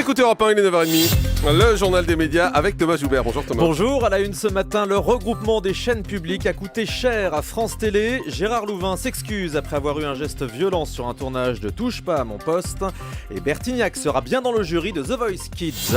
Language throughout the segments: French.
écoutez Europe 1, il est 9h30. Le journal des médias avec Thomas Joubert. Bonjour Thomas. Bonjour, à la une ce matin, le regroupement des chaînes publiques a coûté cher à France Télé. Gérard Louvain s'excuse après avoir eu un geste violent sur un tournage de Touche pas à mon poste. Et Bertignac sera bien dans le jury de The Voice Kids.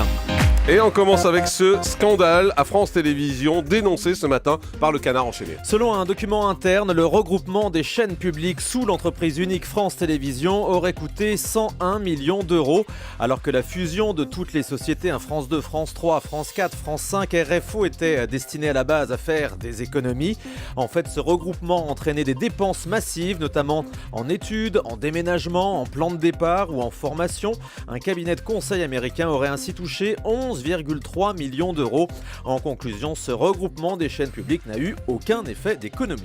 Et on commence avec ce scandale à France Télévisions, dénoncé ce matin par le Canard enchaîné. Selon un document interne, le regroupement des chaînes publiques sous l'entreprise unique France Télévisions aurait coûté 101 millions d'euros, alors que la fusion de toutes les sociétés, France 2, France 3, France 4, France 5, RFO, était destinée à la base à faire des économies. En fait, ce regroupement entraînait des dépenses massives, notamment en études, en déménagement, en plan de départ ou en formation. Un cabinet de conseil américain aurait ainsi touché 11,3 millions d'euros. En conclusion, ce regroupement des chaînes publiques n'a eu aucun effet d'économie.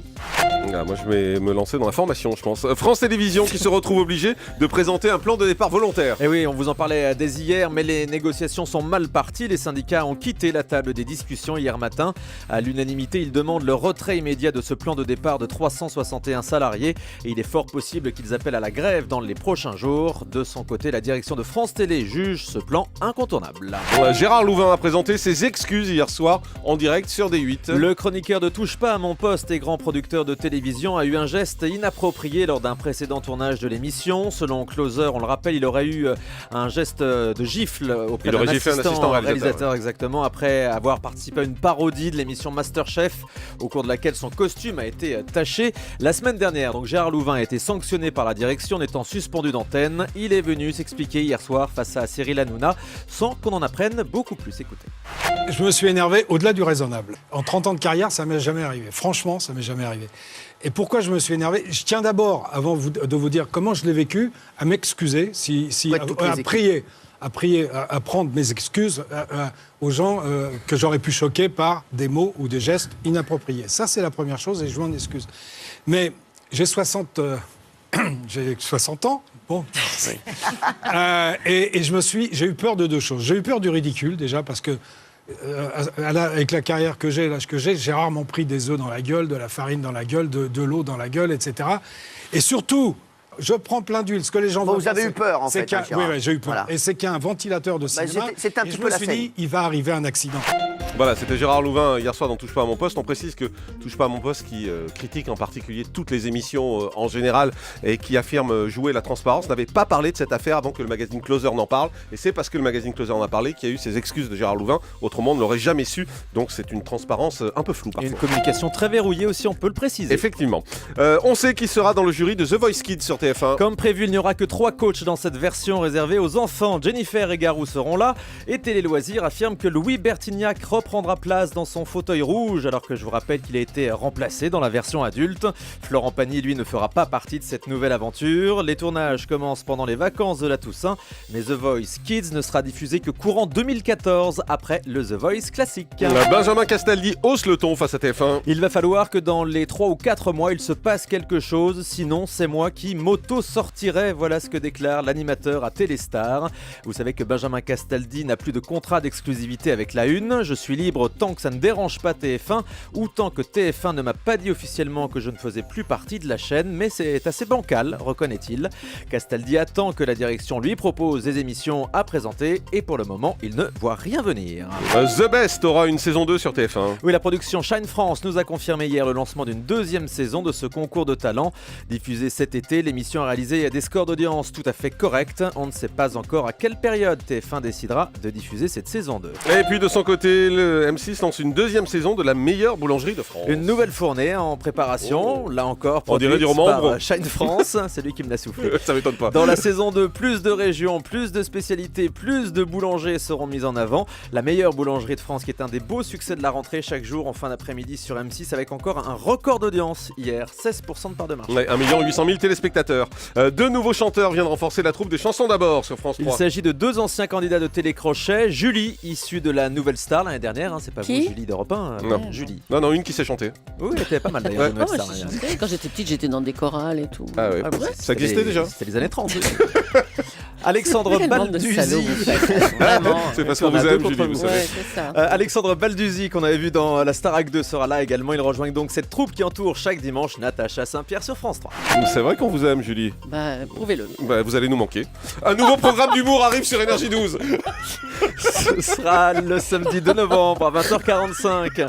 Moi, je vais me lancer dans la formation, je pense. France Télévisions qui se retrouve obligée de présenter un plan de départ volontaire. Et oui, on vous en parlait dès hier, mais les négociations sont mal parties. Les syndicats ont quitté la table des discussions hier matin. À l'unanimité, ils demandent le retrait immédiat de ce plan de départ de 361 salariés. Et il est fort possible qu'ils appellent à la grève dans les prochains jours. De son côté, la direction de France Télé juge ce plan incontournable. Gérard Louvain a présenté ses excuses hier soir en direct sur D8. Le chroniqueur de Touche pas à mon poste et grand producteur de télévision a eu un geste inapproprié lors d'un précédent tournage de l'émission. Selon Closer, on le rappelle, il aurait eu un geste de gifle auprès d'un assistant réalisateur, exactement, après avoir participé à une parodie de l'émission Masterchef au cours de laquelle son costume a été taché. La semaine dernière, donc Gérard Louvain a été sanctionné par la direction en étant suspendu d'antenne. Il est venu s'expliquer hier soir face à Cyril Hanouna sans qu'on en apprenne beaucoup plus. Écoutez. Je me suis énervé au-delà du raisonnable. En 30 ans de carrière, ça m'est jamais arrivé. Franchement, ça m'est jamais arrivé. Et pourquoi je me suis énervé ? Je tiens d'abord, avant de vous dire comment je l'ai vécu, à m'excuser, à prier, à prendre mes excuses aux gens que j'aurais pu choquer par des mots ou des gestes inappropriés. Ça, c'est la première chose et je m'en excuse. Mais j'ai 60 ans. Bon. Oui. Et j'ai eu peur de deux choses. J'ai eu peur du ridicule, déjà, parce que avec la carrière que j'ai, l'âge que j'ai rarement pris des œufs dans la gueule, de la farine dans la gueule, de l'eau dans la gueule, etc. Et surtout, je prends plein d'huile. Ce que les gens vous avez eu peur, en fait. Oui, j'ai eu peur. Voilà. Et c'est qu'un ventilateur de cinéma. C'est un petit peu la scène. Je me suis dit, il va arriver un accident. Voilà, c'était Gérard Louvain hier soir dans Touche pas à mon poste. On précise que Touche pas à mon poste qui critique en particulier toutes les émissions en général et qui affirme jouer la transparence, n'avait pas parlé de cette affaire avant que le magazine Closer n'en parle. Et c'est parce que le magazine Closer en a parlé qu'il y a eu ces excuses de Gérard Louvain. Autrement, on ne l'aurait jamais su. Donc c'est une transparence un peu floue parfois. Et une communication très verrouillée aussi, on peut le préciser. Effectivement. On sait qui sera dans le jury de The Voice Kids sur TF1. Comme prévu, il n'y aura que 3 coachs dans cette version réservée aux enfants. Jennifer et Garou seront là. Et Télé Loisirs affirme que Louis Bertignac reprendra place dans son fauteuil rouge, alors que je vous rappelle qu'il a été remplacé dans la version adulte. Florent Pagny, lui, ne fera pas partie de cette nouvelle aventure. Les tournages commencent pendant les vacances de la Toussaint, mais The Voice Kids ne sera diffusé que courant 2014, après le The Voice classique. Benjamin Castaldi hausse le ton face à TF1. Il va falloir que dans les 3 ou 4 mois, il se passe quelque chose, sinon c'est moi qui m'auto-sortirai. Voilà ce que déclare l'animateur à Téléstar. Vous savez que Benjamin Castaldi n'a plus de contrat d'exclusivité avec la Une. Je suis libre tant que ça ne dérange pas TF1 ou tant que TF1 ne m'a pas dit officiellement que je ne faisais plus partie de la chaîne, mais c'est assez bancal, reconnaît-il. Castaldi attend que la direction lui propose des émissions à présenter et pour le moment, il ne voit rien venir. The Best aura une saison 2 sur TF1. Oui, la production Shine France nous a confirmé hier le lancement d'une 2e saison de ce concours de talent. Diffusée cet été, l'émission a réalisé des scores d'audience tout à fait corrects. On ne sait pas encore à quelle période TF1 décidera de diffuser cette saison 2. Et puis de son côté, le M6 lance une 2e saison de la meilleure boulangerie de France. Une nouvelle fournée en préparation, là encore on dirait produite du roman par Shine France, c'est lui qui me l'a soufflé. Ça m'étonne pas. Dans la saison 2, plus de régions, plus de spécialités, plus de boulangers seront mis en avant. La meilleure boulangerie de France qui est un des beaux succès de la rentrée chaque jour en fin d'après-midi sur M6 avec encore un record d'audience hier, 16% de part de marché. Ouais, 1 800 000 téléspectateurs. 2 nouveaux chanteurs viennent renforcer la troupe des chansons d'abord sur France 3. Il s'agit de 2 anciens candidats de télécrochet. Julie, issue de la Nouvelle Star l'année dernière, c'est pas vous Julie d'Europe 1, non. Julie. Non, une qui sait chanter. Oui, elle était pas mal d'ailleurs. Quand j'étais petite, j'étais dans des chorales et tout. Ah oui, vrai ça existait déjà. C'était les années 30. Alexandre Quelle bande de Balduzzi. salauds, vous faites, vraiment. C'est parce qu'on On a vous deux aime, contre Julie, vous vous. savez. Ouais, c'est ça. Alexandre Balduzzi, qu'on avait vu dans la Starac 2, sera là également. Il rejoint donc cette troupe qui entoure chaque dimanche Natacha Saint-Pierre sur France 3. C'est vrai qu'on vous aime, Julie. Bah, prouvez-le. Bah, vous allez nous manquer. Un nouveau programme d'humour arrive sur Énergie 12. Ce sera le samedi 2 novembre à 20h45,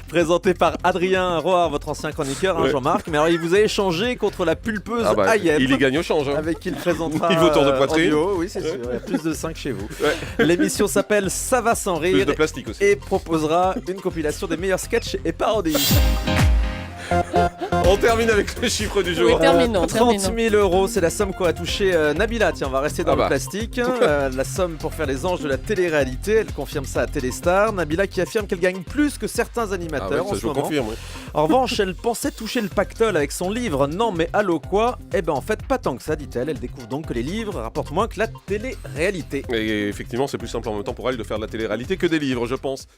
présenté par Adrien Roard, votre ancien chroniqueur, hein, Ouais. Jean-Marc. Mais alors, il vous a échangé contre la pulpeuse Ah bah, Ayep. il y gagne au change. Hein. Avec qui il présentera Niveau tour de en poitrine. duo. Oui, c'est sûr. Il y a plus de 5 chez vous. Ouais. L'émission s'appelle Ça va sans Plus rire de plastique aussi. et proposera une compilation des meilleurs sketchs et parodies. On termine avec le chiffre du jour. Oui, terminons. 30 000 euros, c'est la somme qu'aura touché Nabila. Tiens, on va rester dans Ah bah. le plastique. La somme pour faire les anges de la télé-réalité. Elle confirme ça à Téléstar. Nabila qui affirme qu'elle gagne plus que certains Ah animateurs ouais, en ça, ce je moment. confirme. Oui. En revanche, elle pensait toucher le pactole avec son livre Non mais allô quoi. Eh ben en fait, pas tant que ça, dit-elle. Elle découvre donc que les livres rapportent moins que la télé-réalité. Et effectivement, c'est plus simple en même temps pour elle de faire de la télé-réalité que des livres, je pense.